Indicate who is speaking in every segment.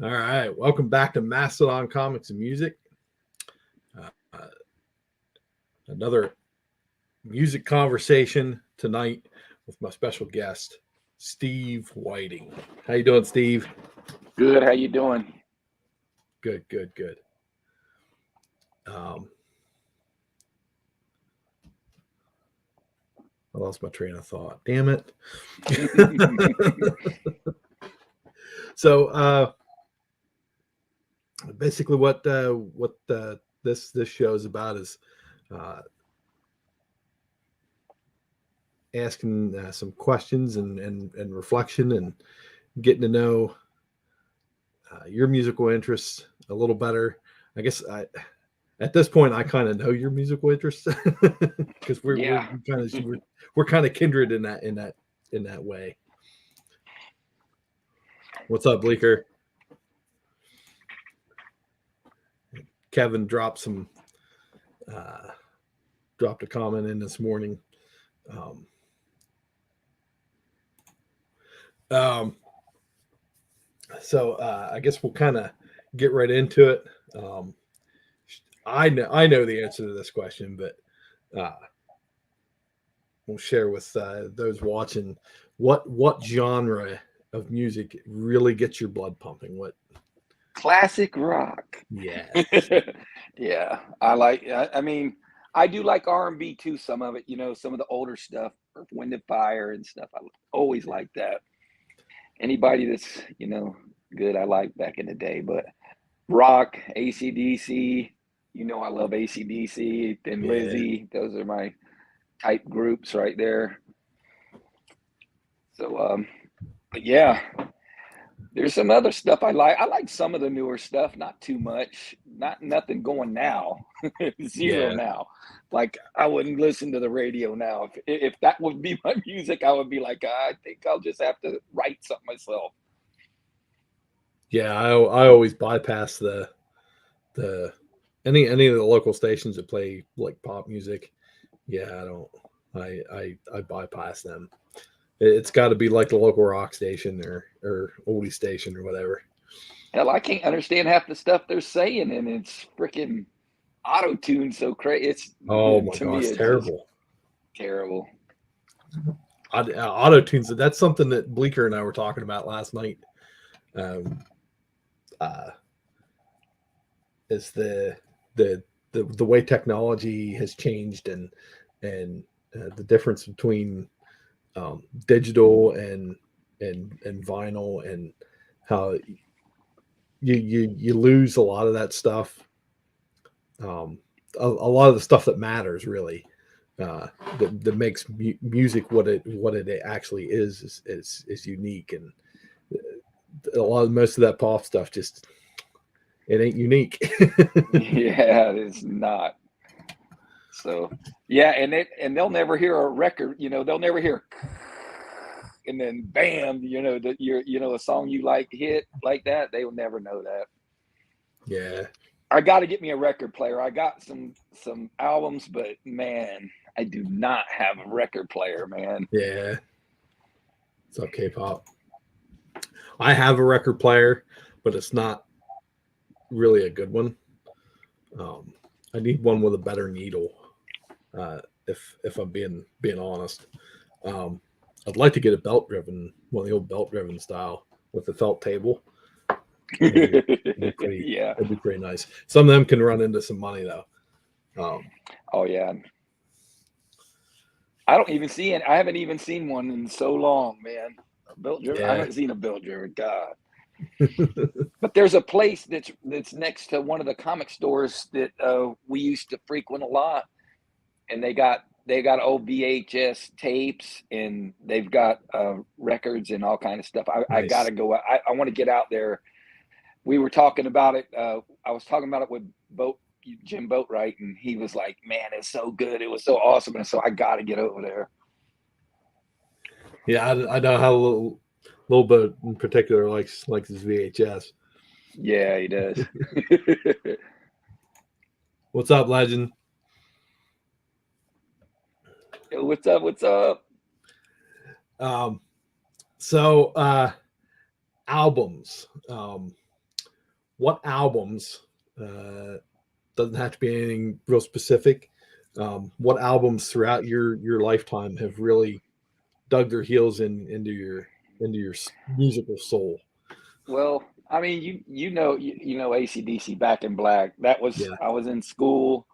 Speaker 1: All right, welcome back to Mastodon Comics and Music. Another music conversation tonight with my special guest, Steve Whiting. How you doing, Steve?
Speaker 2: Good. How you doing?
Speaker 1: Good, good, good. I lost my train of thought. Damn it. So, basically, what this show is about is asking some questions and reflection and getting to know your musical interests a little better. I guess at this point I kind of know your musical interests because
Speaker 2: Yeah.
Speaker 1: we're kind of kindred in that way. What's up, Bleeker? Kevin dropped a comment in this morning. So I guess we'll kind of get right into it. I know the answer to this question, but we'll share with those watching what genre of music really gets your blood pumping. What
Speaker 2: Classic rock.
Speaker 1: Yeah.
Speaker 2: Yeah. I mean, I do like R&B too. Some of it, some of the older stuff, Earth, Wind and Fire and stuff. I always like that. Anybody that's good, I like back in the day. But rock, AC/DC. I love AC/DC. Thin
Speaker 1: Yeah.
Speaker 2: Lizzy. Those are my type groups right there. So, but yeah. There's some other stuff I like. I like some of the newer stuff, not too much. Nothing going now. Zero
Speaker 1: Yeah.
Speaker 2: now. Like I wouldn't listen to the radio now. If that would be my music, I would be like, I think I'll just have to write something myself.
Speaker 1: Yeah, I always bypass the any of the local stations that play like pop music. Yeah, I bypass them. It's got to be like the local rock station or oldie station or whatever.
Speaker 2: Hell, I can't understand half the stuff they're saying, and it's freaking auto tuned so crazy. It's
Speaker 1: Oh my
Speaker 2: to
Speaker 1: gosh,
Speaker 2: me,
Speaker 1: it's
Speaker 2: it's just
Speaker 1: terrible.
Speaker 2: terrible.
Speaker 1: Auto tunes. That's something that Bleeker and I were talking about last night. Is the way technology has changed and the difference between digital and vinyl and how you lose a lot of that stuff. A lot of the stuff that matters really that makes music what it actually is unique, and most of that pop stuff just it ain't unique.
Speaker 2: Yeah, it's not. So yeah, and they'll never hear a record, they'll never hear and then bam, that a song you like hit like that, they will never know that.
Speaker 1: Yeah.
Speaker 2: I got to get me a record player. I got some albums, but man, I do not have a record player, man.
Speaker 1: Yeah. It's up K-pop. I have a record player, but it's not really a good one. I need one with a better needle. If I'm being honest, I'd like to get a belt driven, one of the old belt driven style with the felt table. It'd be pretty.
Speaker 2: Yeah.
Speaker 1: It'd be pretty nice. Some of them can run into some money though.
Speaker 2: Oh yeah. I haven't even seen one in so long, man. A belt driven. I
Speaker 1: Yeah.
Speaker 2: haven't seen a belt driven. God. But there's a place that's next to one of the comic stores that we used to frequent a lot, and they got old VHS tapes, and they've got records and all kind of stuff. I got
Speaker 1: Nice.
Speaker 2: to go. I want to get out there. We were talking about it. I was talking about it with Jim Boatwright, and he was like, "Man, it's so good. It was so awesome." And so I got to get over there.
Speaker 1: Yeah, I know how little bit in particular likes his VHS.
Speaker 2: Yeah, he does.
Speaker 1: What's up, legend?
Speaker 2: Yo, what's up? What's up?
Speaker 1: So albums. what albums, doesn't have to be anything real specific, what albums throughout your lifetime have really dug their heels into your musical soul?
Speaker 2: Well, I mean, you know AC/DC Back in Black. That was
Speaker 1: Yeah,
Speaker 2: I was in school.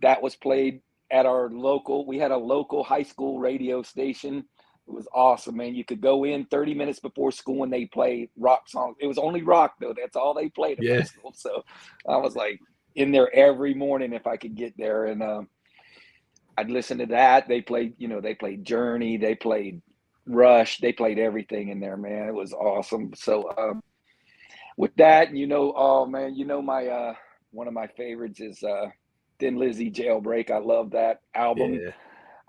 Speaker 2: That was played at our local. We had a local high school radio station. It was awesome, man. You could go in 30 minutes before school and they play rock songs. It was only rock though. That's all they played at my
Speaker 1: yeah,
Speaker 2: school. So I was like in there every morning if I could get there, and I'd listen to that. They played Journey, they played Rush, they played everything in there, man. It was awesome. So with that, oh man, my one of my favorites is Thin Lizzy Jailbreak. I love that album.
Speaker 1: yeah,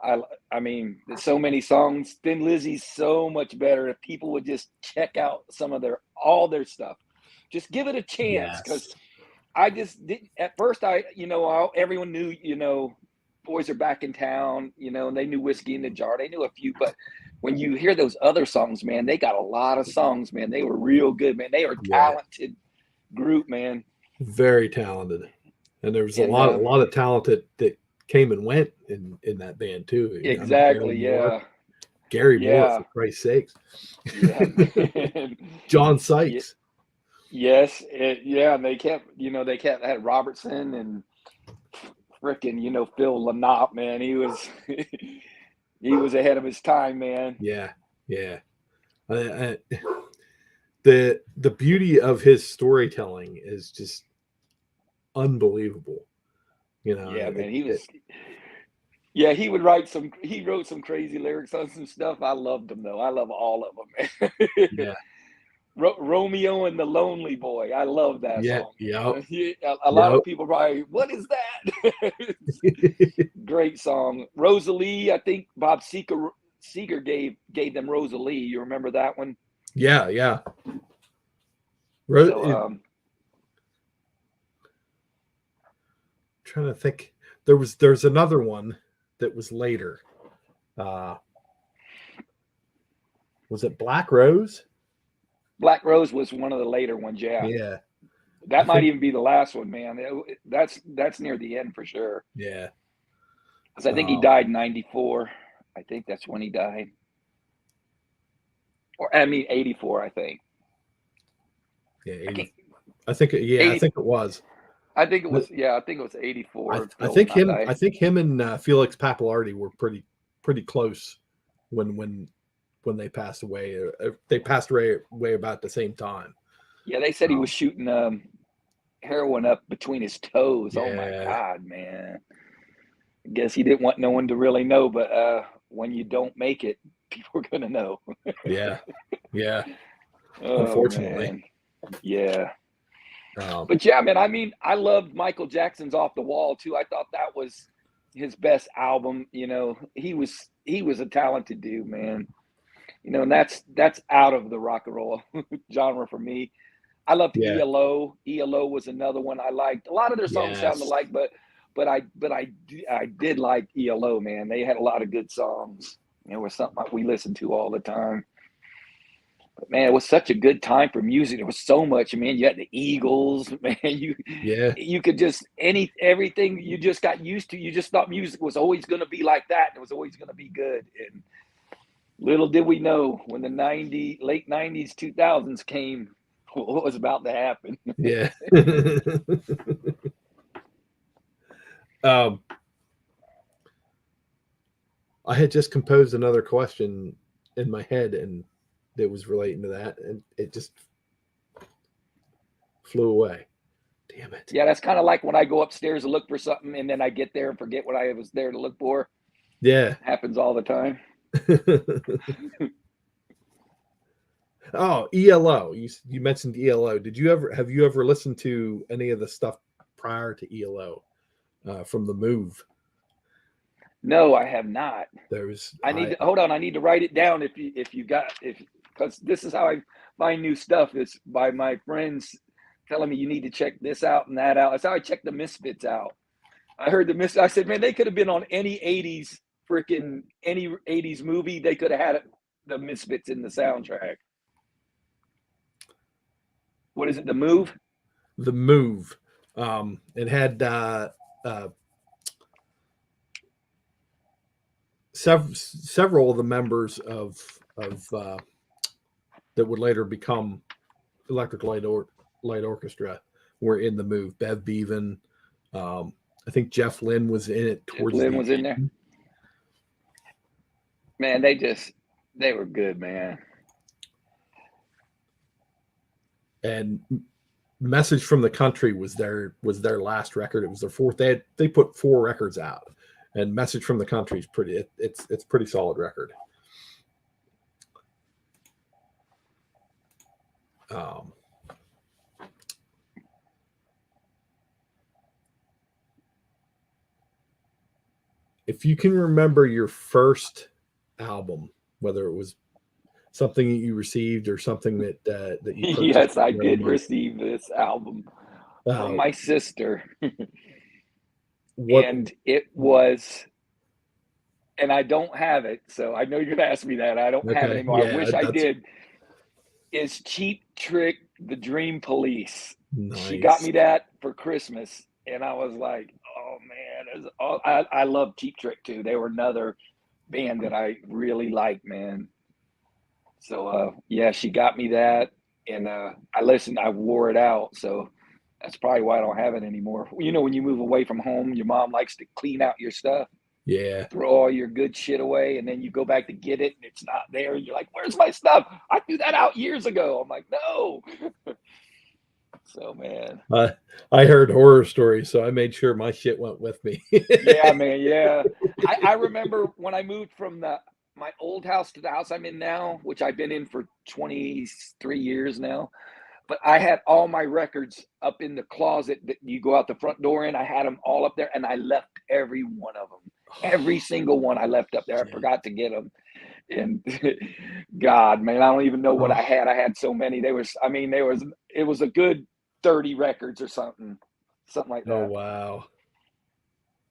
Speaker 2: I I mean, there's so many songs. Thin Lizzy's so much better. If people would just check out some of all their stuff, just give it a chance. Because
Speaker 1: yes,
Speaker 2: I just did at first. Everyone knew, Boys Are Back in Town, and they knew Whiskey in the Jar. They knew a few, but when you hear those other songs, man, they got a lot of songs, man. They were real good, man. They are
Speaker 1: yeah,
Speaker 2: talented group, man.
Speaker 1: very talented. And there was a
Speaker 2: And
Speaker 1: lot of talent that came and went in that band too. I mean,
Speaker 2: exactly, yeah,
Speaker 1: Gary Moore,
Speaker 2: yeah,
Speaker 1: for Christ's sakes,
Speaker 2: yeah, man.
Speaker 1: John
Speaker 2: Yeah,
Speaker 1: Sykes.
Speaker 2: yes, yeah, and they kept had Robertson and frickin', Phil Lynott, man. He was he was ahead of his time, man.
Speaker 1: Yeah, yeah. I, the beauty of his storytelling is just unbelievable. You know,
Speaker 2: Yeah, man. Yeah, he wrote some crazy lyrics on some stuff. I loved them though. I love all of them, man.
Speaker 1: yeah,
Speaker 2: Romeo and the Lonely Boy. I love that
Speaker 1: yeah,
Speaker 2: song,
Speaker 1: yep,
Speaker 2: man. A lot
Speaker 1: yep.
Speaker 2: of people probably, what is that? Great song. Rosalie, I think Bob Seger gave them Rosalie. You remember that one?
Speaker 1: Yeah, yeah.
Speaker 2: So
Speaker 1: Trying to think. There's another one that was later. Uh, was it Black Rose?
Speaker 2: Black Rose was one of the later ones, yeah.
Speaker 1: Yeah, I
Speaker 2: That might
Speaker 1: think.
Speaker 2: even be the last one, man. That's near the end for sure.
Speaker 1: Yeah.
Speaker 2: Because I think he died in '94. I think that's when he died. Or I mean '84, I think.
Speaker 1: Yeah,
Speaker 2: I
Speaker 1: 80.
Speaker 2: can't
Speaker 1: I think. Yeah, I
Speaker 2: 80
Speaker 1: think it was.
Speaker 2: I think it was, yeah, I think it was '84.
Speaker 1: I
Speaker 2: Phil
Speaker 1: think
Speaker 2: not
Speaker 1: him.
Speaker 2: died.
Speaker 1: I think him and Felix Pappalardi were pretty close when they passed away. They passed away about the same time.
Speaker 2: Yeah, they said he was
Speaker 1: Um,
Speaker 2: shooting heroin up between his toes. Oh my
Speaker 1: yeah,
Speaker 2: God, man. I guess he didn't want no one to really know, but when you don't make it, people are gonna know.
Speaker 1: yeah, yeah.
Speaker 2: Oh
Speaker 1: Unfortunately,
Speaker 2: man. Yeah.
Speaker 1: um,
Speaker 2: But yeah, man, I mean, I loved Michael Jackson's Off the Wall too. I thought that was his best album. He was a talented dude, man. And that's out of the rock and roll genre for me. I loved
Speaker 1: yeah,
Speaker 2: ELO. ELO was another one I liked. A lot of their songs sound
Speaker 1: yes,
Speaker 2: alike, but I did like ELO, man. They had a lot of good songs. It was something we listened to all the time. But man, it was such a good time for music. There was so much, man. You had the Eagles, man. You
Speaker 1: yeah,
Speaker 2: you could just everything you just got used to. You just thought music was always going to be like that. It was always going to be good. And little did we know when the late '90s, 2000s came, what was about to happen.
Speaker 1: yeah. um, I had just composed another question in my head, and that was relating to that, and it just flew away. Damn it.
Speaker 2: Yeah, that's kind of like when I go upstairs to look for something and then I get there and forget what I was there to look for.
Speaker 1: Yeah.
Speaker 2: Happens all the time.
Speaker 1: Oh, ELO. You mentioned ELO. Have you ever listened to any of the stuff prior to ELO from the Move?
Speaker 2: No, I have not.
Speaker 1: There's
Speaker 2: I need to hold on. I need to write it down because this is how I find new stuff. It's by my friends telling me you need to check this out and that out. That's how I check the Misfits out. I heard I said, man, they could have been on any '80s movie. They could have had the Misfits in the soundtrack. What is it? The Move?
Speaker 1: The Move. It had several of the members of that would later become Electric Light Orchestra were in The Move. Bev Bevan. I think Jeff Lynne was in it towards
Speaker 2: Lynn
Speaker 1: the
Speaker 2: was in there.
Speaker 1: end.
Speaker 2: Man, they were good, man.
Speaker 1: And Message from the Country was their last record. It was their fourth. They put 4 records out, and Message from the Country is pretty. It's pretty solid record. If you can remember your first album, whether it was something that you received or something that you purchased.
Speaker 2: Yes, I did receive this album from my sister. And it was, and I don't have it, so I know you're gonna ask me that. I don't have it anymore. Yeah, I wish I did. Is Cheap Trick, The Dream Police. Nice. She got me that for Christmas, and I was like, oh man, I love Cheap Trick too. They were another band that I really liked, man. So yeah, she got me that, and I listened. I wore it out, so that's probably why I don't have it anymore. You know, when you move away from home, your mom likes to clean out your stuff.
Speaker 1: Yeah.
Speaker 2: Throw all your good shit away, and then you go back to get it, and it's not there. You're like, where's my stuff? I threw that out years ago. I'm like, no. So, man.
Speaker 1: I heard horror stories, so I made sure my shit went with me.
Speaker 2: Yeah, man, yeah. I remember when I moved from my old house to the house I'm in now, which I've been in for 23 years now. But I had all my records up in the closet that you go out the front door in. I had them all up there, and I left every one of them. Every single one I left up there. I forgot to get them. And God, man, I don't even know what I had. I had so many. It was a good 30 records or something like that.
Speaker 1: Oh, wow.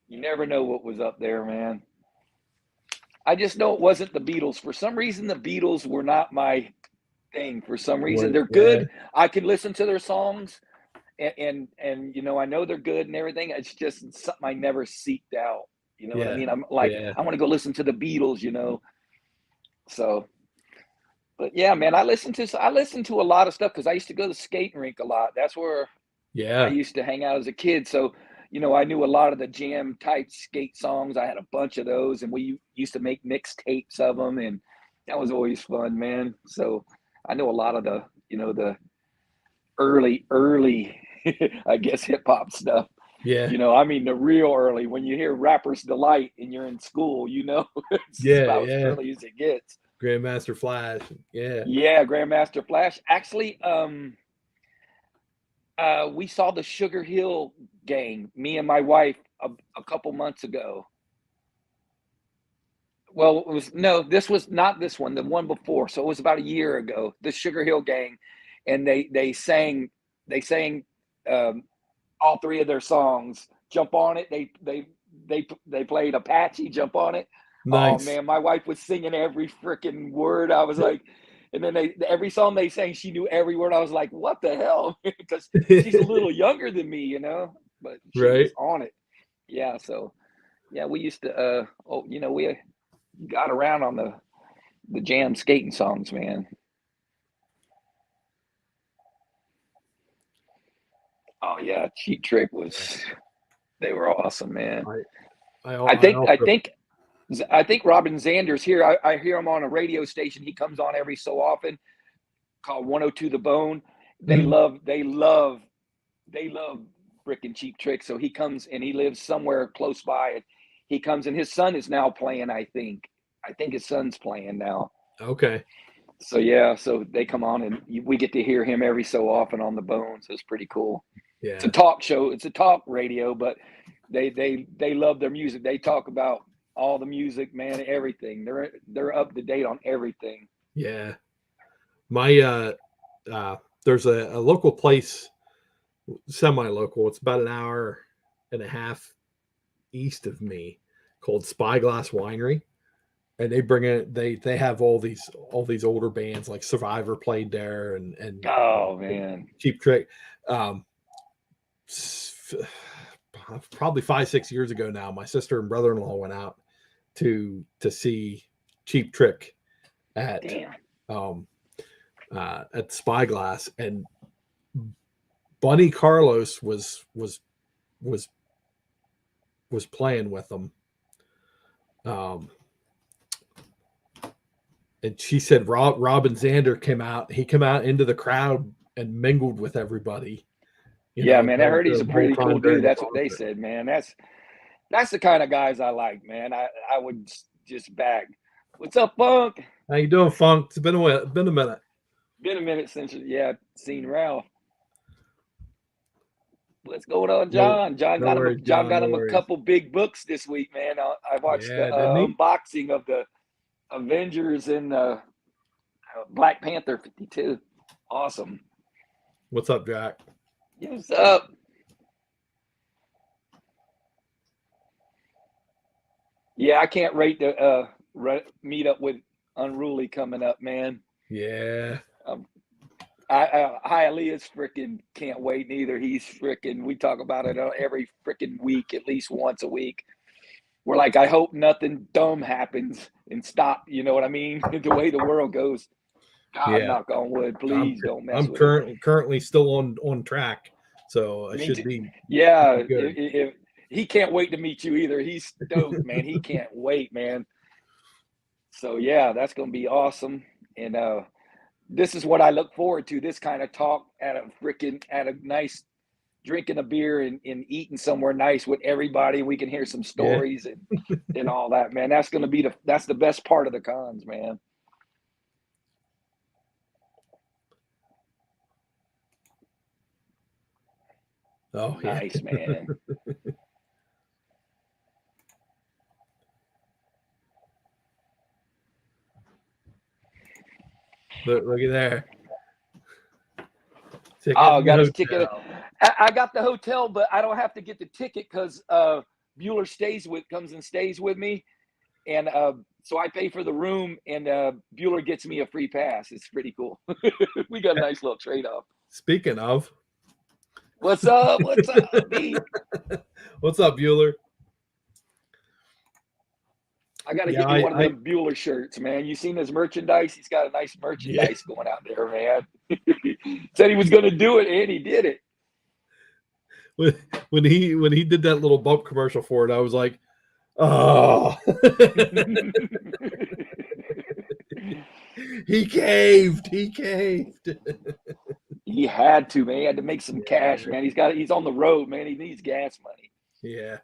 Speaker 2: You never know what was up there, man. I just know it wasn't the Beatles. For some reason, the Beatles were not my thing. For some reason, they're good. I can listen to their songs, and you know, I know they're good and everything. It's just something I never seeked out. You know what I mean? I'm like, I want to go listen to the Beatles, you know. So, but yeah, man, I listen to a lot of stuff because I used to go to the skating rink a lot. That's where I used to hang out as a kid. So, you know, I knew a lot of the jam type skate songs. I had a bunch of those, and we used to make mixtapes of them, and that was always fun, man. So I know a lot of the, you know, the early, I guess, hip hop stuff.
Speaker 1: Yeah.
Speaker 2: You know, I mean, the real early, when you hear Rapper's Delight and you're in school, you know, it's about as early as it gets.
Speaker 1: Grandmaster Flash. Yeah.
Speaker 2: Yeah, Grandmaster Flash. Actually, we saw the Sugar Hill Gang, me and my wife, a couple months ago. Well, this was not this one, the one before. So it was about a year ago, the Sugar Hill Gang. And they sang all 3 of their songs. Jump on It. They played Apache, Jump on It.
Speaker 1: Nice.
Speaker 2: Oh man, my wife was singing every freaking word. I was like, and then every song they sang, she knew every word. I was like, what the hell? Because she's a little younger than me, you know, but she was on it. Yeah. So yeah, we used to, you know, we got around on the jam skating songs, man. Oh yeah, Cheap Trick they were awesome, man. I think Robin Zander's here. I hear him on a radio station. He comes on every so often, called 102 The Bone. They love frickin' Cheap Trick. So he comes, and he lives somewhere close by, and he comes, and his son is now playing. I think his son's playing now.
Speaker 1: Okay.
Speaker 2: So yeah, so they come on, and we get to hear him every so often on The Bone. So it's pretty cool.
Speaker 1: Yeah.
Speaker 2: It's a talk show. It's a talk radio, but they love their music. They talk about all the music, man, everything. They're up to date on everything.
Speaker 1: Yeah. My there's a local place, semi-local. It's about an hour and a half east of me, called Spyglass Winery. And they bring in they have all these older bands, like Survivor played there, and
Speaker 2: oh man,
Speaker 1: Cheap Trick. probably 5-6 years ago now, my sister and brother-in-law went out to see Cheap Trick at Spyglass, and Bunny Carlos was playing with them. And she said Robin Zander came out. He came out into the crowd and mingled with everybody.
Speaker 2: Man, I heard he's a pretty cool dude. That's what they said, man. That's the kind of guys I like, man. I would just back. What's up, Funk?
Speaker 1: How you doing, Funk? It's been a minute.
Speaker 2: Been a minute since seen Ralph. What's going on, John? John got him a couple big books this week, man. I watched the unboxing of the Avengers and Black Panther 52. Awesome.
Speaker 1: What's up, Jack?
Speaker 2: What's up? Yeah, I can't wait to meet up with Unruly coming up, man.
Speaker 1: Yeah.
Speaker 2: Hialeah's freaking can't wait neither. He's freaking, we talk about it every freaking week, at least once a week. We're like, I hope nothing dumb happens and stop. You know what I mean? The way the world goes. God, knock on wood. Please don't mess with it.
Speaker 1: I'm currently still on track, so I should be.
Speaker 2: Yeah, if he can't wait to meet you either. He's stoked, man. He can't wait, man. So yeah, that's gonna be awesome. And this is what I look forward to. This kind of talk at a nice drinking a beer and eating somewhere nice with everybody. We can hear some stories and all that, man. That's gonna be that's the best part of the cons, man.
Speaker 1: Oh,
Speaker 2: nice, man.
Speaker 1: Look at there.
Speaker 2: Got his ticket. I got the hotel, but I don't have to get the ticket because Bueller comes and stays with me, and so I pay for the room, and Bueller gets me a free pass. It's pretty cool. We got a nice little trade-off.
Speaker 1: Speaking of.
Speaker 2: What's up? What's up, B?
Speaker 1: What's up, Bueller? I
Speaker 2: got to get me one of them Bueller shirts, man. You seen his merchandise? He's got a nice merchandise going out there, man. Said he was going to do it, and he did it.
Speaker 1: When he did that little bump commercial for it, I was like, oh. He caved.
Speaker 2: He had to, man. He had to make some cash, man. He's on the road, man. He needs gas money.
Speaker 1: Yeah.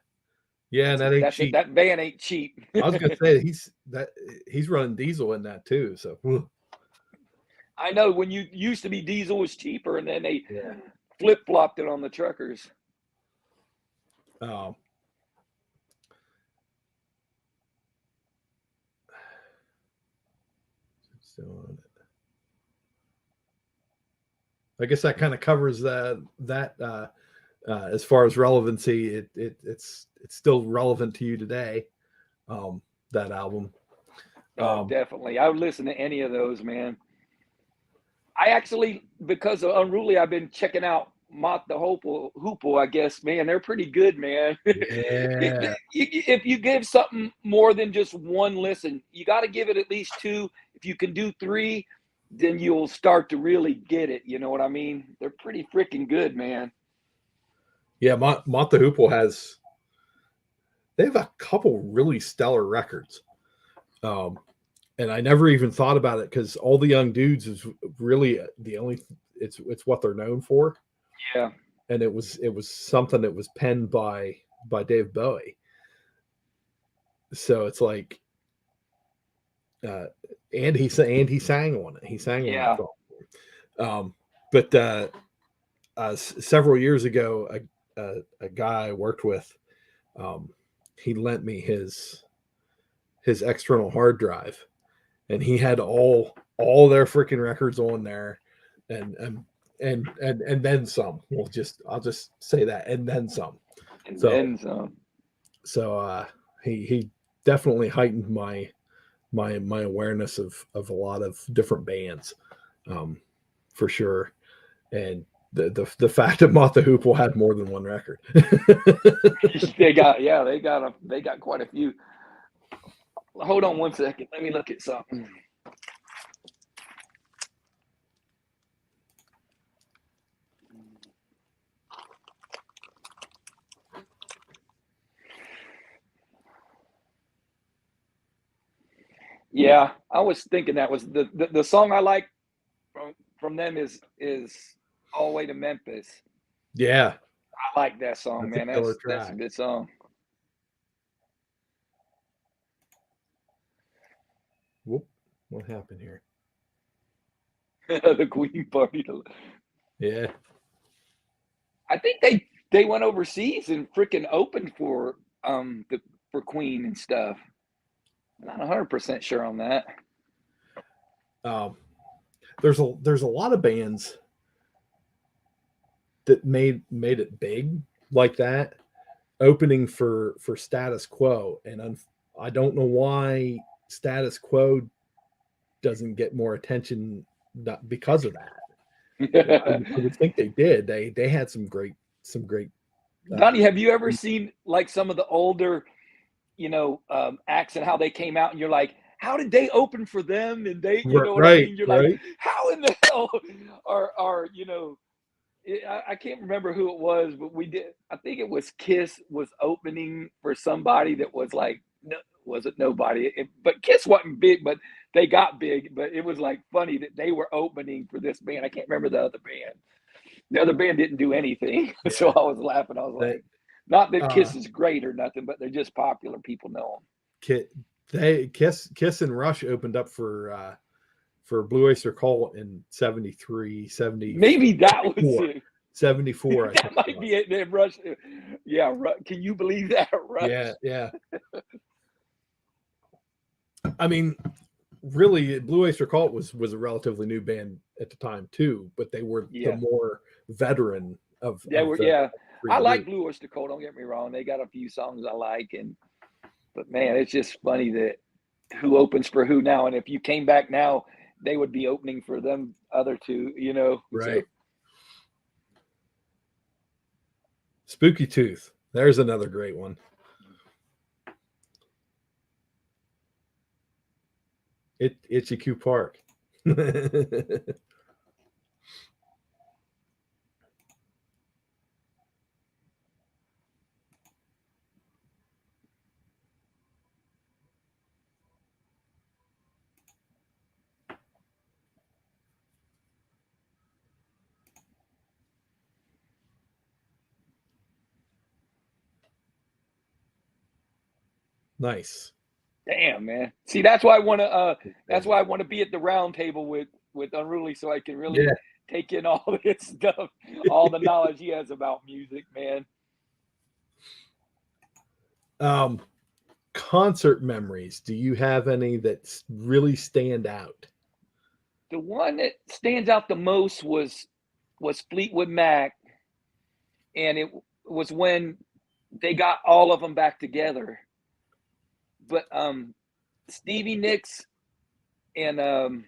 Speaker 1: Yeah, and that ain't cheap.
Speaker 2: That van ain't cheap.
Speaker 1: I was gonna say he's running diesel in that too. So
Speaker 2: I know when you used to be diesel was cheaper, and then they flip-flopped it on the truckers.
Speaker 1: I guess that kind of covers that as far as relevancy, it's still relevant to you today. That album.
Speaker 2: Definitely. I would listen to any of those, man. I actually, because of Unruly, I've been checking out Mott the Hoople, I guess, man. They're pretty good, man.
Speaker 1: Yeah.
Speaker 2: If you give something more than just one listen, you got to give it at least 2. If you can do 3, then you'll start to really get it. You know what I mean? They're pretty freaking good, man.
Speaker 1: Yeah, Mott the Hoople they have a couple really stellar records. And I never even thought about it because All the Young Dudes is really the only it's what they're known for.
Speaker 2: Yeah.
Speaker 1: And it was something that was penned by Dave Bowie. So it's like and he sang on it. He sang on it. But several years ago, a guy I worked with, he lent me his external hard drive, and he had all their freaking records on there, and then some. I'll just say that, and then some. So he definitely heightened my awareness of a lot of different bands, for sure. And the fact that Mott the Hoople had more than one record.
Speaker 2: they got quite a few. Hold on one second. Let me look at something. Yeah, I was thinking that was the song I like from them is All the Way to Memphis.
Speaker 1: Yeah,
Speaker 2: I like that song,
Speaker 1: that's
Speaker 2: man.
Speaker 1: a killer
Speaker 2: That's a
Speaker 1: track.
Speaker 2: good song.
Speaker 1: Whoop, what happened here?
Speaker 2: The Queen Party.
Speaker 1: Yeah,
Speaker 2: I think they went overseas and freaking opened for for Queen and stuff. I'm not 100% sure on that.
Speaker 1: there's a lot of bands that made it big like that, opening for Status Quo, and I don't know why Status Quo doesn't get more attention because of that. I would think they did. They had some great
Speaker 2: Donnie, have you ever seen like some of the older, acts and how they came out and you're like, how did they open for them? And they, you know what I mean? You're like, how in the hell are I can't remember who it was, but I think it was Kiss was opening for somebody that was like, no, wasn't nobody. But Kiss wasn't big, but they got big. But it was like funny that they were opening for this band. I can't remember the other band. The other band didn't do anything. Yeah. So I was laughing. I was like, not that Kiss is great or nothing, but they're just popular. People know
Speaker 1: them. Kiss and Rush opened up for Blue Oyster Cult in 73, 70.
Speaker 2: Maybe that was it.
Speaker 1: 74.
Speaker 2: That might be it. Then Rush. Yeah. Can you believe that? Rush?
Speaker 1: Yeah. I mean, really, Blue Oyster Cult was a relatively new band at the time too, but they were the more veteran of.
Speaker 2: I like Blue Oyster Cult. Don't get me wrong; they got a few songs I like, but man, it's just funny that who opens for who now, and if you came back now, they would be opening for them other two,
Speaker 1: Right.
Speaker 2: So.
Speaker 1: Spooky Tooth. There's another great one. Itchy Park. Nice.
Speaker 2: Damn, man. See, that's why I want to. That's why I want to be at the round table with Unruly, so I can really take in all this stuff, all the knowledge he has about music, man.
Speaker 1: Concert memories. Do you have any that really stand out?
Speaker 2: The one that stands out the most was Fleetwood Mac, and it was when they got all of them back together. But Stevie Nicks and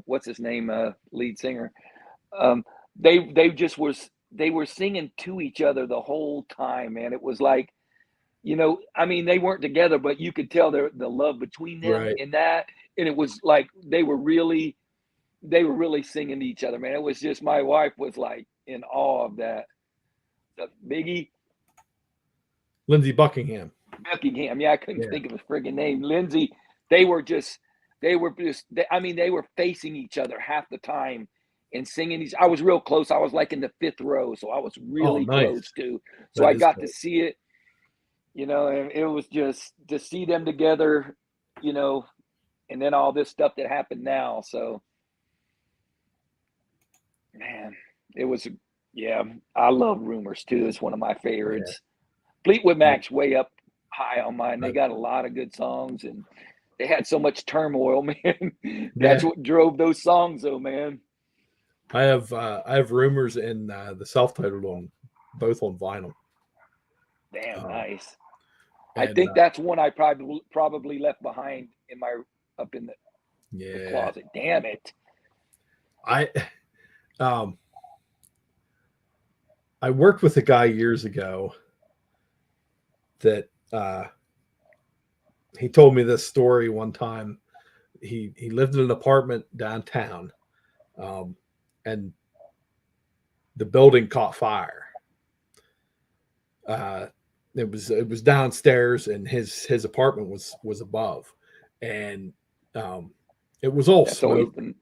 Speaker 2: what's his name, lead singer, they were singing to each other the whole time, man. It was like, I mean, they weren't together, but you could tell the love between them in that, and it was like they were really singing to each other, man. It was just, my wife was like in awe of that. Biggie,
Speaker 1: Lindsey Buckingham.
Speaker 2: Yeah, I couldn't think of his friggin' name. Lindsay. They were facing each other half the time and singing. I was real close. I was like in the 5th row, so I was really close too. So I got to see it, and it was just to see them together, and then all this stuff that happened now. So, man, it was, I love Rumors too. It's one of my favorites. Fleetwood Mac's way up high on mine. They got a lot of good songs, and they had so much turmoil, man. That's what drove those songs, though, man.
Speaker 1: I have Rumors and the self-titled on both on vinyl.
Speaker 2: Damn, nice. I think that's one I probably left behind up in the closet. Damn it.
Speaker 1: Um, I worked with a guy years ago that he told me this story one time. He lived in an apartment downtown, and the building caught fire. It was downstairs, and his apartment was above, and it was all
Speaker 2: That's
Speaker 1: smoke.
Speaker 2: always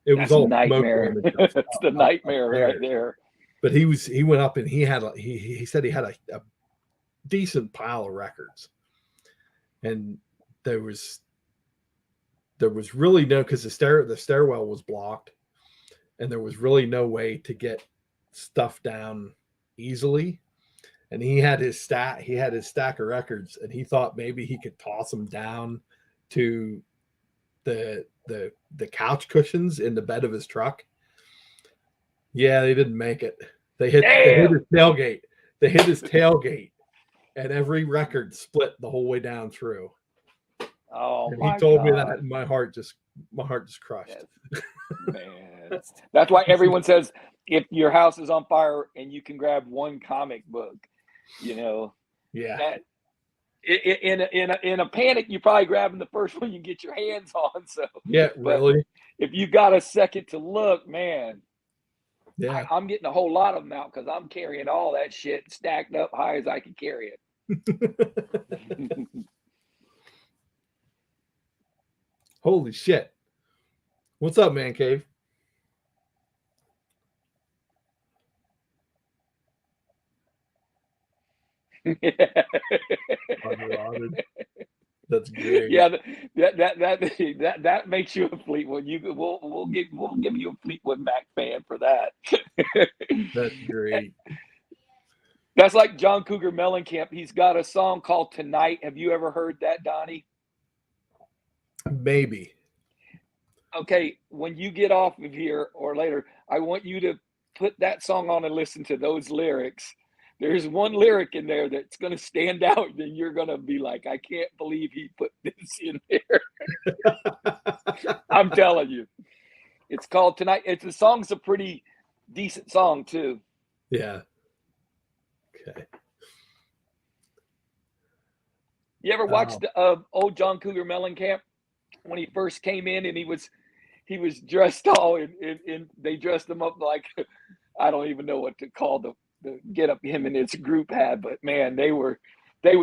Speaker 1: It was
Speaker 2: that's
Speaker 1: all smoke
Speaker 2: nightmare.
Speaker 1: damage
Speaker 2: That's the nightmare right
Speaker 1: upstairs.
Speaker 2: there.
Speaker 1: But he went up and he said he had a decent pile of records, and there was really no, because the stairwell was blocked, and there was really no way to get stuff down easily. And he had his stack of records, and he thought maybe he could toss them down to the couch cushions in the bed of his truck. Yeah, they didn't make it. They hit his tailgate. They hit his tailgate, and every record split the whole way down through.
Speaker 2: Oh,
Speaker 1: and
Speaker 2: my
Speaker 1: he told me
Speaker 2: God.
Speaker 1: that, and my heart just crushed.
Speaker 2: Yes. Man, that's why everyone says if your house is on fire and you can grab one comic book, you know,
Speaker 1: Yeah.
Speaker 2: that in a panic, you're probably grabbing the first one you get your hands on. So
Speaker 1: Yeah, really.
Speaker 2: If you got a second to look, man,
Speaker 1: yeah,
Speaker 2: I'm getting a whole lot of them out because I'm carrying all that shit stacked up high as I can carry it.
Speaker 1: Holy shit! What's up, Man Cave? That's great.
Speaker 2: Yeah, that makes you a Fleetwood. We'll give you a Fleetwood Mac fan for that.
Speaker 1: That's great.
Speaker 2: That's like John Cougar Mellencamp. He's got a song called "Tonight." Have you ever heard that, Donnie?
Speaker 1: Maybe.
Speaker 2: Okay, when you get off of here or later, I want you to put that song on and listen to those lyrics. There's one lyric in there that's going to stand out, and you're going to be like, I can't believe he put this in there. I'm telling you. It's called "Tonight." The song's a pretty decent song, too.
Speaker 1: Yeah. Okay.
Speaker 2: You ever watched the old John Cougar Mellencamp when he first came in, and he was dressed all in they dressed him up like, I don't even know what to call the get up him and his group had, but man, they would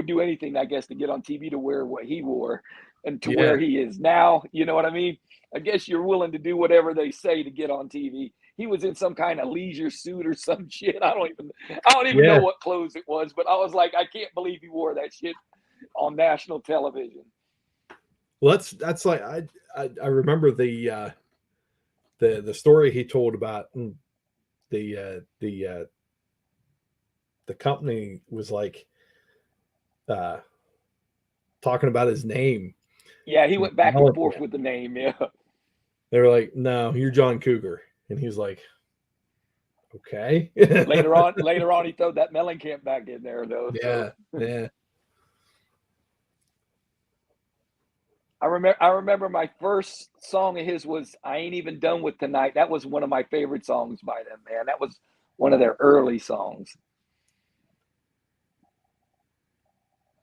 Speaker 2: do anything, I guess, to get on TV to wear what he wore and to where he is now. You know what I mean? I guess you're willing to do whatever they say to get on TV. He was in some kind of leisure suit or some shit. I don't even know what clothes it was, but I was like, I can't believe he wore that shit on national television.
Speaker 1: Well, that's like I remember the story he told about the company was like talking about his name.
Speaker 2: Yeah, he went back and forth with the name. Yeah,
Speaker 1: they were like, "No, you're John Cougar," and he was like, "Okay."
Speaker 2: later on, he threw that Mellencamp back in there, though.
Speaker 1: Yeah, so. Yeah.
Speaker 2: I remember my first song of his was "I Ain't Even Done With Tonight." That was one of my favorite songs by them, man. That was one of their early songs.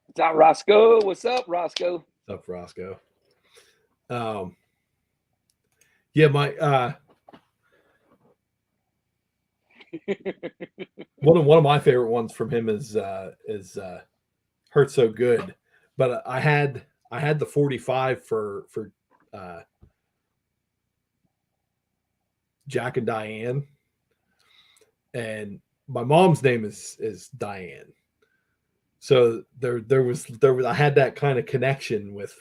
Speaker 2: What's up, Roscoe? What's up, Roscoe?
Speaker 1: What's up, Roscoe? Yeah, my one of my favorite ones from him is "Hurt So Good," but I had the 45 for Jack and Diane, and my mom's name is Diane, so there was I had that kind of connection with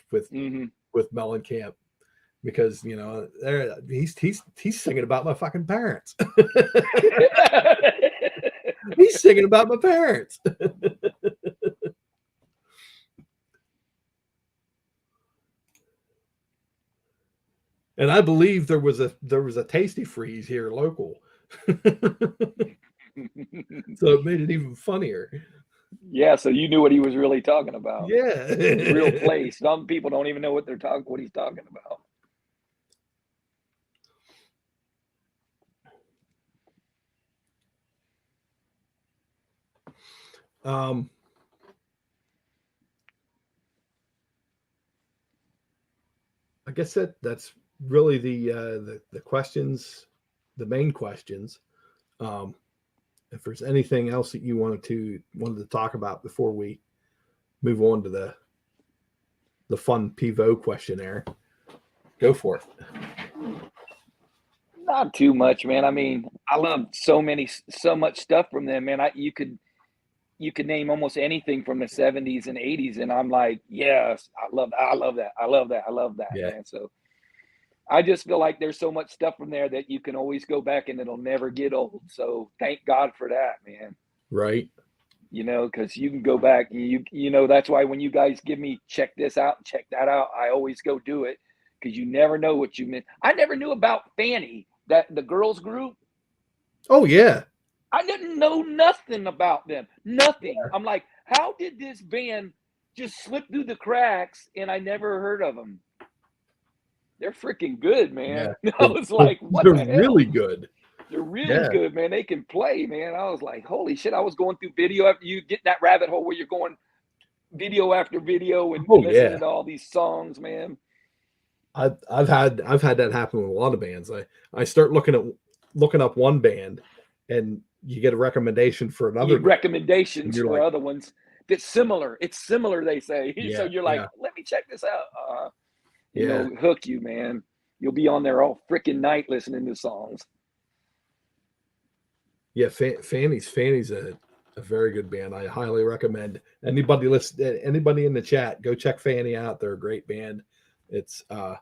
Speaker 1: Mellencamp, because you know he's singing about my fucking parents. He's singing about my parents. And I believe there was a Tasty Freeze here local. So it made it even funnier.
Speaker 2: Yeah, so you knew what he was really talking about.
Speaker 1: Yeah.
Speaker 2: Real place. Some people don't even know what he's talking about.
Speaker 1: Um, I guess that's really the questions, the main questions. Um, if there's anything else that you wanted to talk about before we move on to the fun Pivo questionnaire, go for it.
Speaker 2: Not too much, man. I mean, I love so much stuff from them, man. You could name almost anything from the 70s and 80s, and I'm like, yes, I love that. I love that. I love that. I love that,
Speaker 1: Yeah.
Speaker 2: man. So I just feel like there's so much stuff from there that you can always go back and it'll never get old. So thank God for that, man.
Speaker 1: Right.
Speaker 2: You know, because you can go back and you know, that's why when you guys give me check this out, check that out, I always go do it, because you never know what you meant. I never knew about Fanny, that the girls group.
Speaker 1: Oh yeah.
Speaker 2: I didn't know nothing about them. Nothing. I'm like, how did this band just slip through the cracks and I never heard of them? They're freaking good, man.
Speaker 1: Yeah.
Speaker 2: I was like, what
Speaker 1: they're
Speaker 2: the hell?
Speaker 1: really good.
Speaker 2: They're really good, man. They can play, man. I was like, holy shit. I was going through video after you get that rabbit hole where you're going video after video and listening to all these songs, man.
Speaker 1: I've had that happen with a lot of bands. I start looking up one band and you get a recommendation for another.
Speaker 2: You get recommendations for like, other ones that's similar. It's similar, they say. So you're like, let me check this out. You know, hook you, man. You'll be on there all freaking night listening to songs.
Speaker 1: Yeah, Fanny's a very good band. I highly recommend anybody in the chat, go check Fanny out. They're a great band. It's I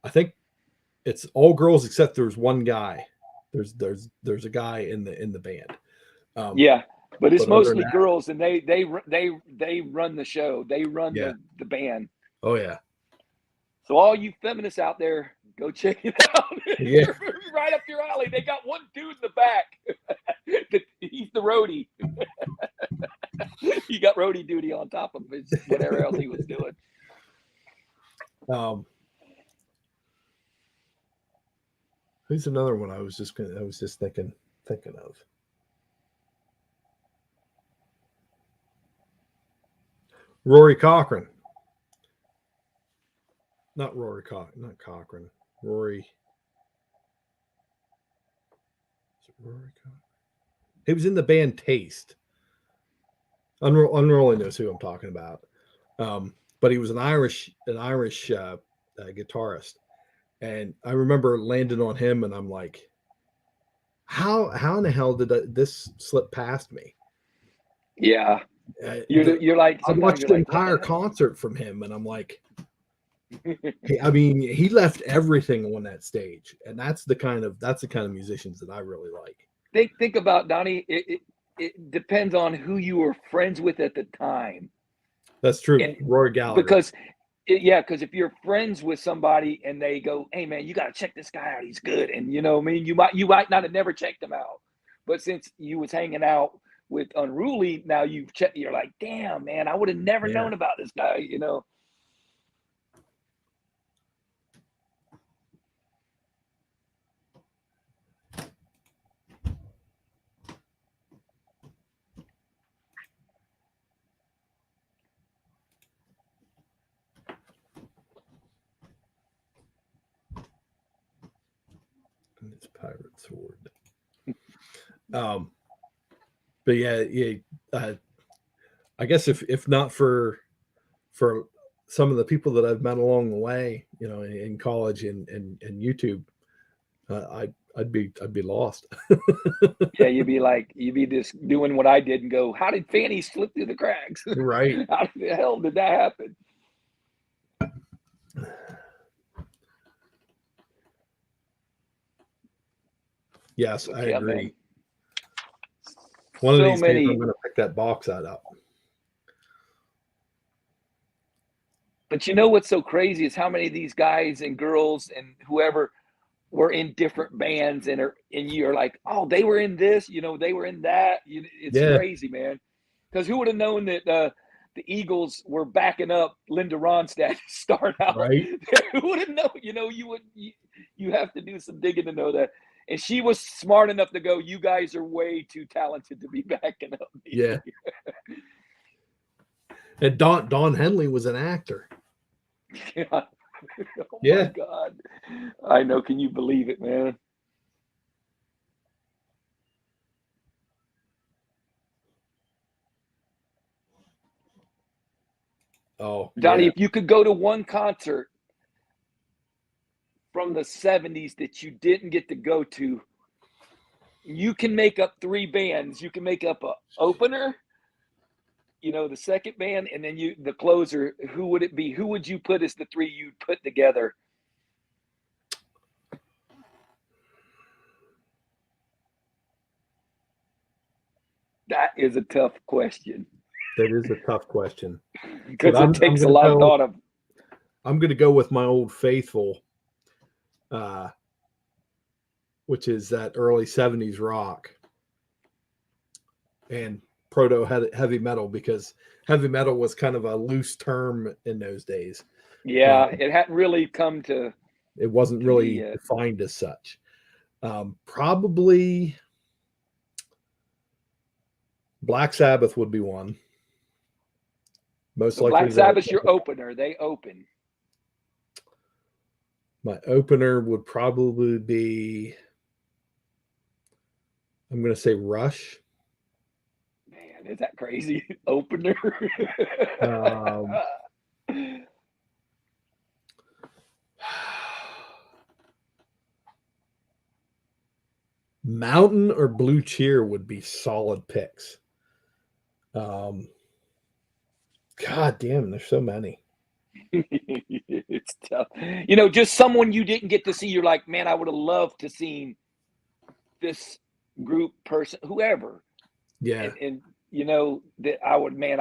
Speaker 1: think it's all girls except there's one guy. There's a guy in the band.
Speaker 2: But it's mostly girls, and they run the show. They run the band.
Speaker 1: Oh yeah.
Speaker 2: So all you feminists out there, go check it out.
Speaker 1: Yeah.
Speaker 2: Right up your alley. They got one dude in the back. He's the roadie. He got roadie duty on top of his whatever else he was doing.
Speaker 1: Who's another one I was just thinking of? Rory Cochrane. Not Cochrane. Rory. Is it Rory Cochrane? He was in the band Taste. Unrolling knows who I'm talking about. But he was an Irish guitarist. And I remember landing on him and I'm like, how in the hell did this slip past me?
Speaker 2: Yeah. You're like,
Speaker 1: I watched the entire concert from him and I'm like, I mean, he left everything on that stage, and that's the kind of musicians that I really like.
Speaker 2: Think about, Donnie. It depends on who you were friends with at the time.
Speaker 1: That's true. Roy Gallagher.
Speaker 2: Because if you're friends with somebody and they go, hey man, you got to check this guy out, he's good, and you know, I mean, you might not have never checked him out, but since you was hanging out with Unruly, now you've checked. You're like, damn man, I would have never known about this guy, you know.
Speaker 1: It's Pirate Sword. But I guess if not for some of the people that I've met along the way, you know, in college and YouTube, I'd be lost.
Speaker 2: Yeah, you'd be just doing what I did and go, how did Fanny slip through the cracks?
Speaker 1: Right.
Speaker 2: How the hell did that happen?
Speaker 1: Yes, I agree. Man. One of these days I'm going to pick that box set up.
Speaker 2: But you know what's so crazy is how many of these guys and girls and whoever were in different bands and you're like, oh, they were in this, you know, they were in that. It's crazy, man. Because who would have known that the Eagles were backing up Linda Ronstadt to start out?
Speaker 1: Right.
Speaker 2: Who would have known? You know, you have to do some digging to know that. And she was smart enough to go, you guys are way too talented to be backing up me.
Speaker 1: Yeah. And Don Henley was an actor.
Speaker 2: Yeah. Oh
Speaker 1: Yeah.
Speaker 2: my God. I know. Can you believe it, man?
Speaker 1: Oh,
Speaker 2: Donnie,
Speaker 1: yeah.
Speaker 2: if you could go to one concert from the 70s that you didn't get to go to, you can make up 3 bands. You can make up a opener, the second band, and then the closer. Who would it be? Who would you put as the 3 you'd put together? That is a tough question.
Speaker 1: That is a tough question.
Speaker 2: Because it takes a lot of thought of.
Speaker 1: I'm going to go with my old faithful, which is that early 70s rock and proto heavy metal, because heavy metal was kind of a loose term in those days.
Speaker 2: Yeah, it hadn't really come to.
Speaker 1: It wasn't really defined as such. Probably Black Sabbath would be one. Most likely.
Speaker 2: Black Sabbath's your opener. They open.
Speaker 1: My opener would probably be, I'm going to say Rush.
Speaker 2: Man, is that crazy? Opener?
Speaker 1: Mountain or Blue Cheer would be solid picks. God damn, there's so many.
Speaker 2: It's tough. Just someone you didn't get to see. You're like, man, I would have loved to see this group, person, whoever.
Speaker 1: Yeah.
Speaker 2: And that I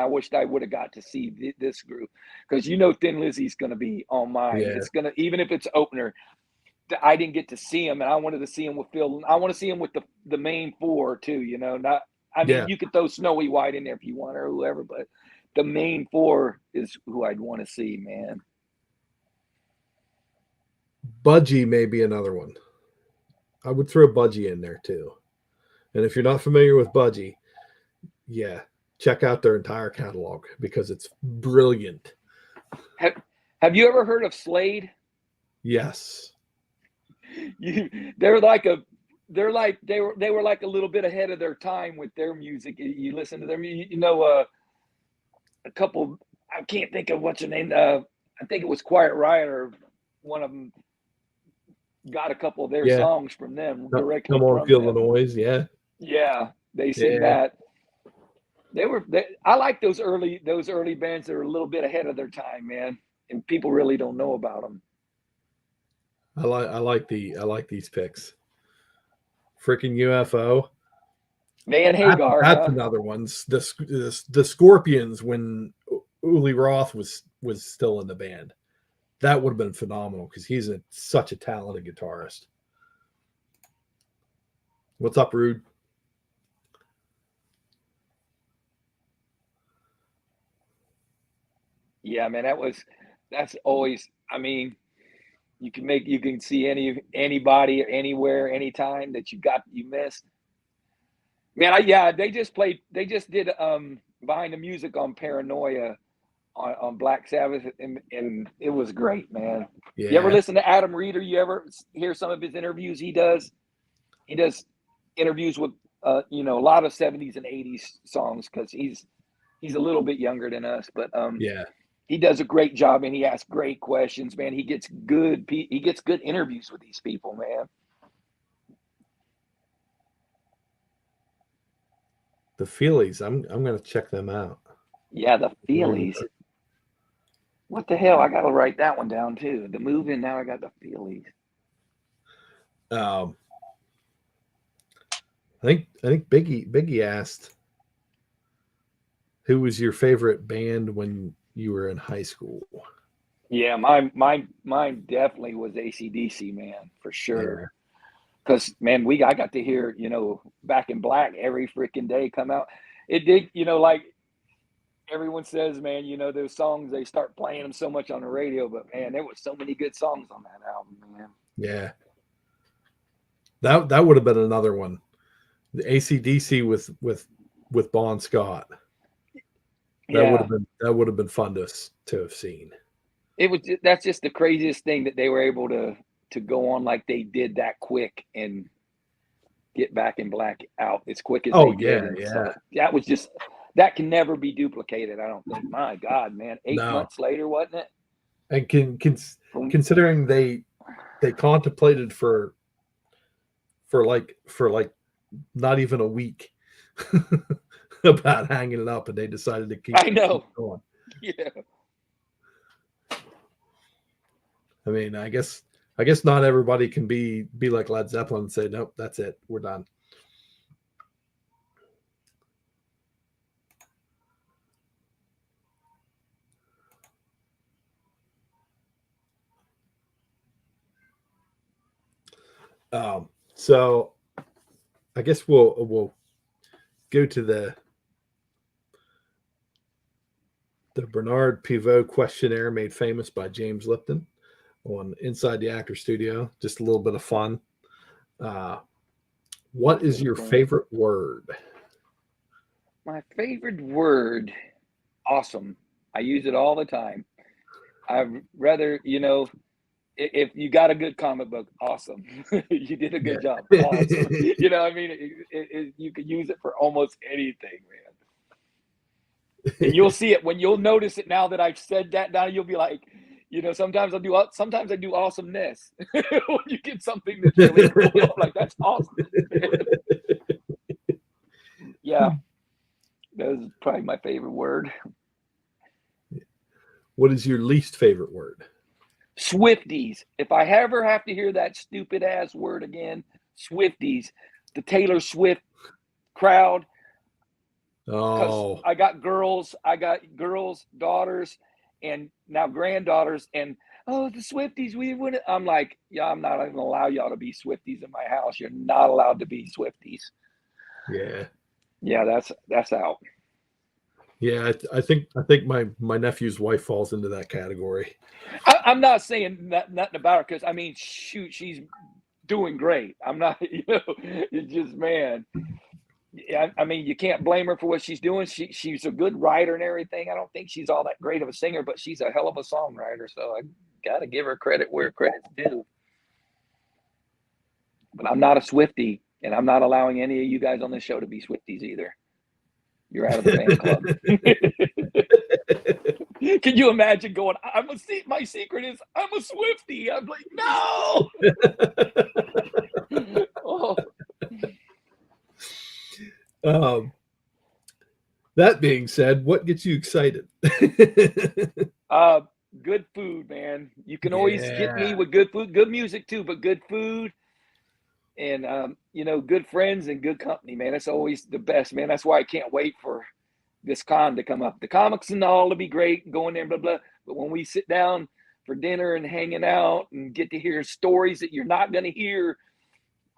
Speaker 2: wished I would have got to see this group, because Thin Lizzy's going to be on mine. Yeah. It's going to, even if it's opener, I didn't get to see him, and I wanted to see him with Phil. I want to see him with the main 4 too. You could throw Snowy White in there if you want, or whoever, but the main 4 is who I'd want to see, man.
Speaker 1: Budgie may be another one. I would throw Budgie in there too. And if you're not familiar with Budgie, yeah, check out their entire catalog, because it's brilliant.
Speaker 2: Have you ever heard of Slade?
Speaker 1: Yes.
Speaker 2: They were like a little bit ahead of their time with their music. You listen to them, a couple. I can't think of what's her name. I think it was Quiet Riot, or one of them got a couple of their songs from them directly.
Speaker 1: Come on, Feel the Noise. Yeah.
Speaker 2: Yeah, they sing that. I like those early bands that are a little bit ahead of their time, man, and people really don't know about them.
Speaker 1: I like these picks. Freaking UFO.
Speaker 2: Van Hagar.
Speaker 1: That's another one. The Scorpions, when Uli Roth was still in the band. That would have been phenomenal, because he's such a talented guitarist. What's up, Rude?
Speaker 2: Yeah, man, that's always. I mean, you can see anybody anywhere, anytime that you missed. Man, they just did Behind the Music on Paranoia on Black Sabbath, and it was great, man. Yeah. You ever listen to Adam Reeder? You ever hear some of his interviews? He does interviews with a lot of 70s and 80s songs, because he's a little bit younger than us, but he does a great job, and he asks great questions, man. He gets good interviews with these people, man.
Speaker 1: The Feelies, I'm going to check them out.
Speaker 2: Yeah, the Feelies. What the hell? I got to write that one down too. The Moving. Now I got the Feelies.
Speaker 1: I think Biggie asked, who was your favorite band when you were in high school?
Speaker 2: Yeah, mine definitely was AC/DC, man, for sure. Because man, I got to hear Back in Black every freaking day come out. It did, like everyone says, man, those songs, they start playing them so much on the radio, but man, there was so many good songs on that album, man.
Speaker 1: Yeah. That would have been another one. The AC/DC with Bon Scott.
Speaker 2: Yeah,
Speaker 1: That would have been fun to have seen.
Speaker 2: that's just the craziest thing that they were able to go on like they did that quick and get back in black out as quick as
Speaker 1: Oh
Speaker 2: they did.
Speaker 1: yeah,
Speaker 2: And
Speaker 1: yeah.
Speaker 2: so that was just, that can never be duplicated, I don't think. My God, man, 8
Speaker 1: No.
Speaker 2: months later, wasn't it?
Speaker 1: And considering they contemplated for like not even a week about hanging it up, and they decided to
Speaker 2: I know.
Speaker 1: keep going.
Speaker 2: Yeah.
Speaker 1: I mean, I guess not everybody can be like Led Zeppelin and say, nope, that's it, we're done. So I guess we'll go to the Bernard Pivot questionnaire made famous by James Lipton on Inside the Actor Studio. Just a little bit of fun. What is your favorite word?
Speaker 2: My favorite word, awesome. I use it all the time. I'd rather, if you got a good comic book, awesome. You did a good job, awesome. You know, I mean, you could use it for almost anything, man. And you'll see it when you'll notice it now that I've said that. Now you'll be like, sometimes I do awesomeness when you get something that's really cool. I'm like, that's awesome. Yeah, that is probably my favorite word.
Speaker 1: What is your least favorite word?
Speaker 2: Swifties. If I ever have to hear that stupid ass word again, Swifties, the Taylor Swift crowd. Because I got girls, daughters, and now granddaughters, and the Swifties, we wouldn't. I'm like, yeah, I'm not even gonna allow y'all to be Swifties in my house. You're not allowed to be Swifties. Yeah, that's out.
Speaker 1: Yeah, I think my nephew's wife falls into that category.
Speaker 2: I'm not saying nothing about her, because I mean, shoot, she's doing great. I'm not, it's just, man. Yeah, I mean, you can't blame her for what she's doing. She's a good writer and everything. I don't think she's all that great of a singer, but she's a hell of a songwriter. So I got to give her credit where credit's due. But I'm not a Swiftie, and I'm not allowing any of you guys on this show to be Swifties either. You're out of the fan club. Can you imagine going, my secret is I'm a Swiftie. I'm like, no. Oh.
Speaker 1: That being said, what gets you excited?
Speaker 2: Good food, man. You can always get me with good food, good music too, but good food and good friends and good company, man. That's always the best, man. That's why I can't wait for this con to come up. The comics and all to be great, going there, blah blah. But when we sit down for dinner and hanging out and get to hear stories that you're not going to hear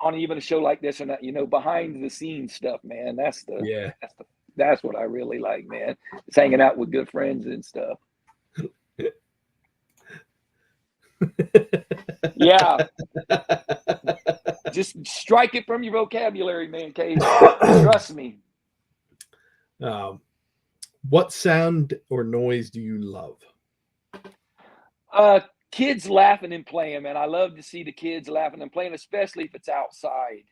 Speaker 2: on even a show like this, or not, behind the scenes stuff, man. That's what I really like, man. It's hanging out with good friends and stuff. Yeah. Just strike it from your vocabulary, man, Case. Trust me.
Speaker 1: What sound or noise do you love?
Speaker 2: Kids laughing and playing, man. I love to see the kids laughing and playing, especially if it's outside.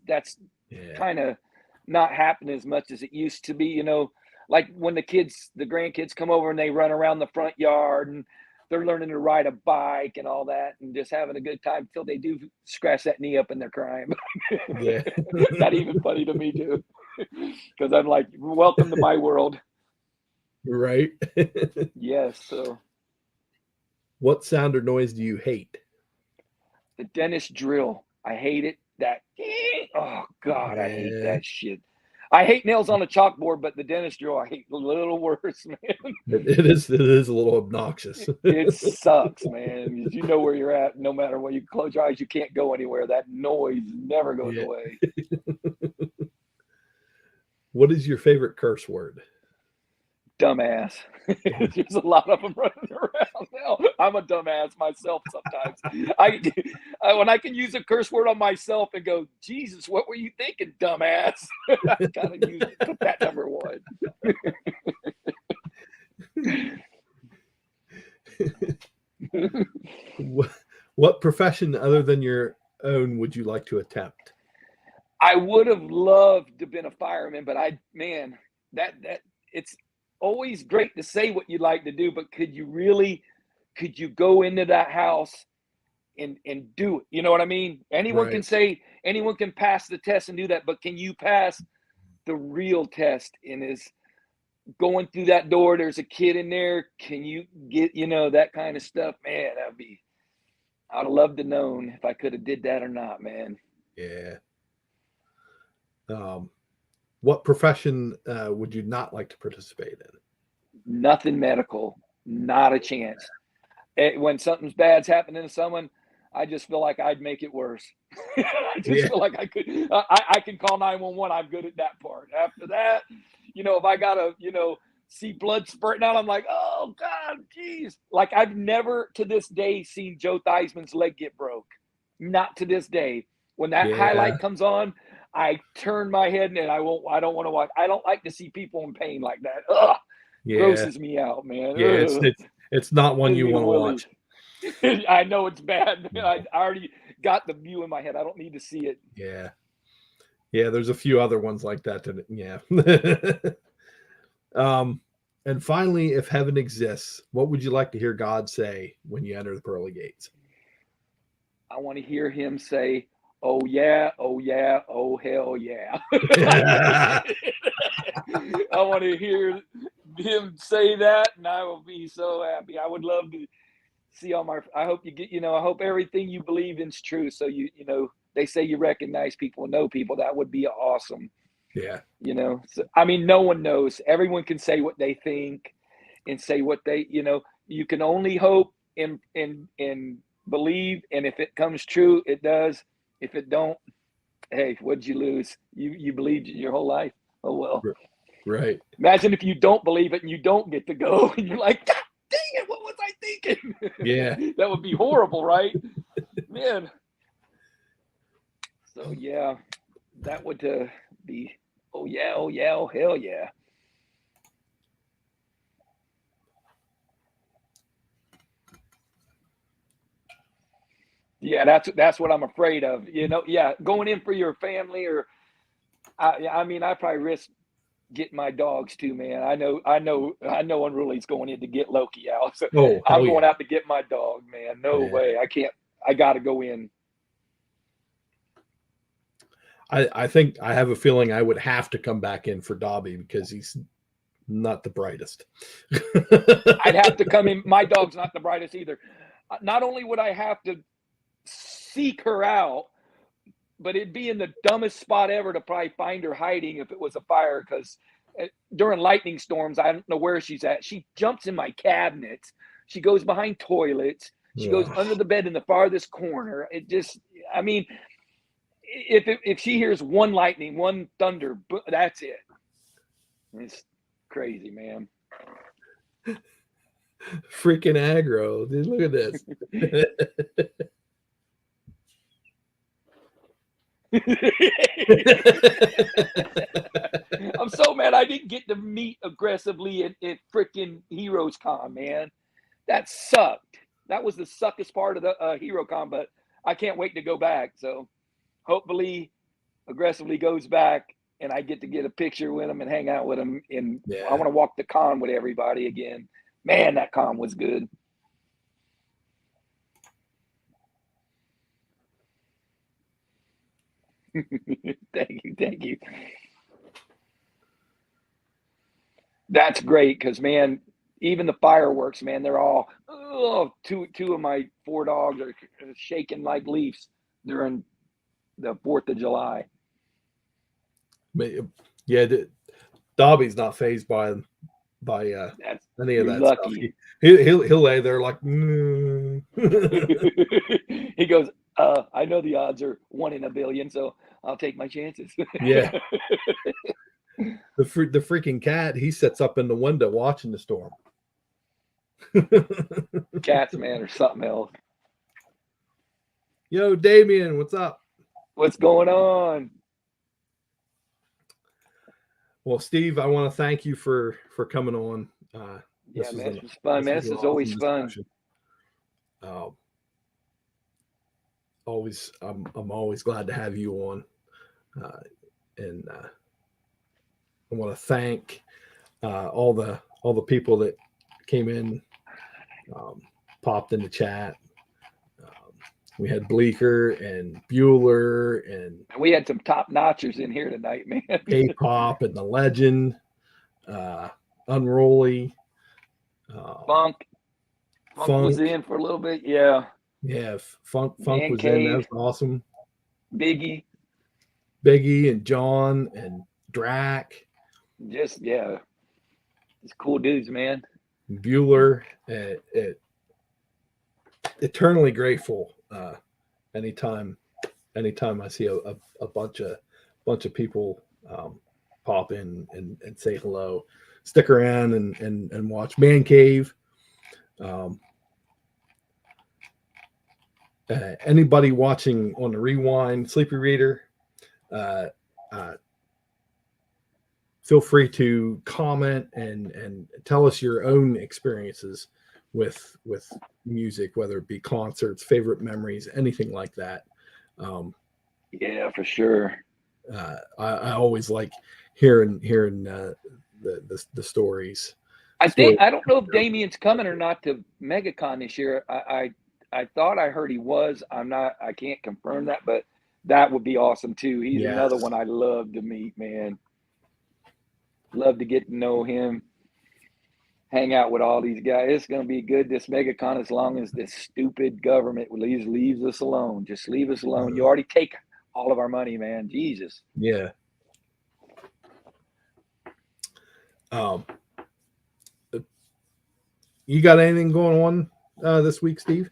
Speaker 2: That's kind of not happening as much as it used to be. Like when the grandkids come over and they run around the front yard and they're learning to ride a bike and all that, and just having a good time until they do scratch that knee up and they're crying.
Speaker 1: Yeah.
Speaker 2: Not even funny to me, too, because I'm like, welcome to my world.
Speaker 1: Right.
Speaker 2: Yes. So
Speaker 1: what sound or noise do you hate?
Speaker 2: The dentist drill. I hate it. Oh God, I hate that shit. I hate nails on a chalkboard, but the dentist drill I hate a little worse, man.
Speaker 1: It is a little obnoxious.
Speaker 2: It sucks, man. You know where you're at. No matter what, you close your eyes, you can't go anywhere. That noise never goes away.
Speaker 1: What is your favorite curse word?
Speaker 2: dumbass. There's a lot of them running around now. I'm a dumbass myself sometimes. When I can use a curse word on myself and go, Jesus, what were you thinking, dumbass? I kind of put that number one.
Speaker 1: What profession other than your own would you like to attempt?
Speaker 2: I would have loved to have been a fireman, but it's always great to say what you like to do, but could you go into that house and do it? You know what I mean? Anyone can say, anyone can pass the test and do that, but can you pass the real test? And is going through that door, there's a kid in there, can you get, that kind of stuff? Man, I'd have loved to known if I could have did that or not, man.
Speaker 1: Yeah. What profession would you not like to participate in?
Speaker 2: Nothing medical, not a chance. When something's bad's happening to someone, I just feel like I'd make it worse. I just feel like I could. I can call 911. I'm good at that part. After that, if I gotta, see blood spurting out, I'm like, oh God, geez. Like I've never to this day seen Joe Theismann's leg get broke. Not to this day. When that highlight comes on, I turn my head and I don't want to watch. I don't like to see people in pain like that. Ugh. Grosses me out, man.
Speaker 1: Yeah, it's not one you want to watch.
Speaker 2: I know it's bad. I already got the view in my head. I don't need to see it.
Speaker 1: Yeah. There's a few other ones like that. And finally, if heaven exists, what would you like to hear God say when you enter the pearly gates?
Speaker 2: I want to hear him say, "Oh yeah, oh yeah, oh hell yeah." I want to hear him say that, and I will be so happy. I would love to see I hope you get, I hope everything you believe in is true. So they say you recognize people, know people. That would be awesome.
Speaker 1: Yeah.
Speaker 2: So, I mean, no one knows. Everyone can say what they think and say what they, you can only hope and believe. And if it comes true, it does. If it don't, hey, what'd you lose? You believed your whole life. Oh, well.
Speaker 1: Right.
Speaker 2: Imagine if you don't believe it and you don't get to go and you're like, God dang it, what was I thinking?
Speaker 1: Yeah.
Speaker 2: That would be horrible, right? Man. So, yeah, that would be, oh, yeah, oh, yeah, oh, hell yeah. Yeah, that's what I'm afraid of. Going in for your family or, I mean, I probably risk getting my dogs too, man. I know Unruly's going in to get Loki out. So I'm going out to get my dog, man. No way. I can't. I got to go in.
Speaker 1: I think I have a feeling I would have to come back in for Dobby because he's not the brightest.
Speaker 2: I'd have to come in. My dog's not the brightest either. Not only would I have to seek her out, but it'd be in the dumbest spot ever to probably find her hiding if it was a fire, because during lightning storms, I don't know where she's at. She jumps in my cabinets. She goes behind toilets. She goes under the bed in the farthest corner. It just, I mean, if she hears one lightning, one thunder, that's it. It's crazy, man.
Speaker 1: Freaking aggro. Dude, look at this.
Speaker 2: I'm so mad I didn't get to meet aggressively at freaking Heroes Con, man. That sucked. That was the suckest part of the Hero Con, but I can't wait to go back. So hopefully aggressively goes back and I get to get a picture with him and hang out with him. And I want to walk the con with everybody again. Man, that con was good. Thank you. That's great because, man, even the fireworks, man, they're all, two of my 4 dogs are shaking like leaves during the 4th of July.
Speaker 1: Yeah, Dobby's not fazed by any of that
Speaker 2: lucky.
Speaker 1: stuff. He'll lay there like,
Speaker 2: He goes, I know the odds are 1 in a billion, so I'll take my chances.
Speaker 1: Yeah. The freaking cat, he sits up in the window watching the storm.
Speaker 2: Cats, man, or something else.
Speaker 1: Yo, Damien, what's up?
Speaker 2: What's going on?
Speaker 1: Well, Steve, I want to thank you for coming on.
Speaker 2: Yeah, man, this was fun, man. This is always fun.
Speaker 1: I'm always glad to have you on, and I want to thank all the people that came in, popped in the chat. We had Bleecker and Bueller, and
Speaker 2: we had some top notchers in here tonight, man.
Speaker 1: K-pop and the Legend, Unruly,
Speaker 2: Funk was in for a little bit, yeah.
Speaker 1: Yeah, Funk was in. That was awesome.
Speaker 2: Biggie
Speaker 1: and John and Drac.
Speaker 2: Just cool dudes, man.
Speaker 1: Bueller, eternally grateful. Anytime I see a bunch of people pop in and say hello, stick around and watch Man Cave. Anybody watching on the Rewind Sleepy Reader, feel free to comment and tell us your own experiences with music, whether it be concerts, favorite memories, anything like that.
Speaker 2: Yeah, for sure.
Speaker 1: I always like hearing the stories.
Speaker 2: I don't know if Damien's coming or not to MegaCon this year. I thought I heard he was. I can't confirm that, but that would be awesome too. He's another one I love to meet, man. Love to get to know him. Hang out with all these guys. It's going to be good, this MegaCon, as long as this stupid government leaves us alone. Just leave us alone. You already take all of our money, man. Jesus.
Speaker 1: Yeah. You got anything going on this week, Steve?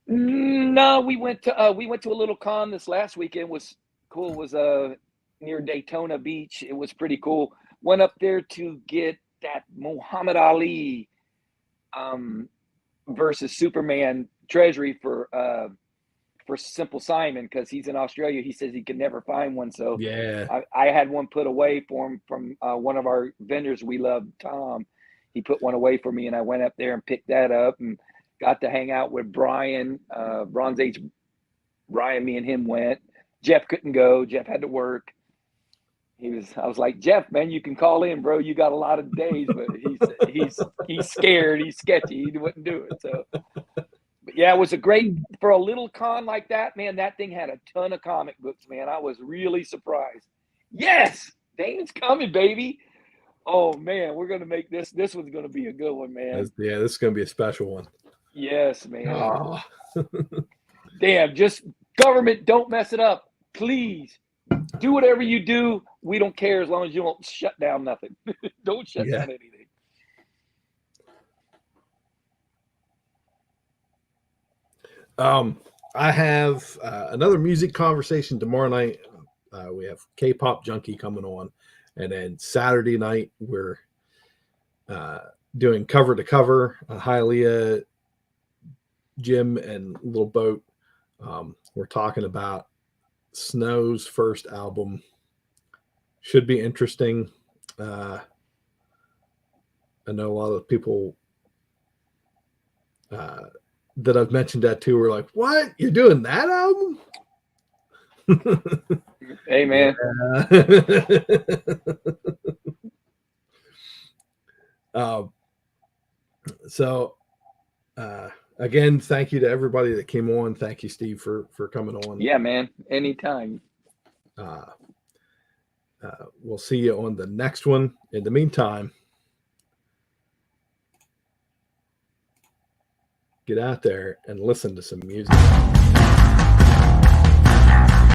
Speaker 2: No, we went to a little con this last weekend. It was cool. It was near Daytona Beach. It was pretty cool. Went up there to get that Muhammad Ali versus Superman treasury for Simple Simon, because he's in Australia. He says he can never find one, so
Speaker 1: yeah,
Speaker 2: I had one put away for him from one of our vendors we love, Tom. He put one away for me, and I went up there and picked that up and got to hang out with Brian, Bronze Age Brian. Me and him went. Jeff couldn't go. Jeff had to work. I was like, Jeff, man, you can call in, bro. You got a lot of days, but he's scared. He's sketchy. He wouldn't do it. So, but yeah, it was for a little con like that, man. That thing had a ton of comic books, man. I was really surprised. Yes, Damon's coming, baby. Oh man, we're gonna make this. This one's gonna be a good one, man.
Speaker 1: Yeah, this is gonna be a special one.
Speaker 2: Yes, man. Oh. Damn, just government, don't mess it up, please. Do whatever you do. We don't care as long as you don't shut down nothing. Don't shut down anything.
Speaker 1: I have another music conversation tomorrow night. We have K-pop Junkie coming on, and then Saturday night we're doing cover to cover. Hialeah, Jim, and Little Boat. We're talking about Snow's first album. Should be interesting. I know a lot of people that I've mentioned that to are like, "What? You're doing that album?"
Speaker 2: Hey, man.
Speaker 1: Again, thank you to everybody that came on. Thank you, Steve, for coming on.
Speaker 2: Yeah, man. Anytime.
Speaker 1: We'll see you on the next one. In the meantime, get out there and listen to some music.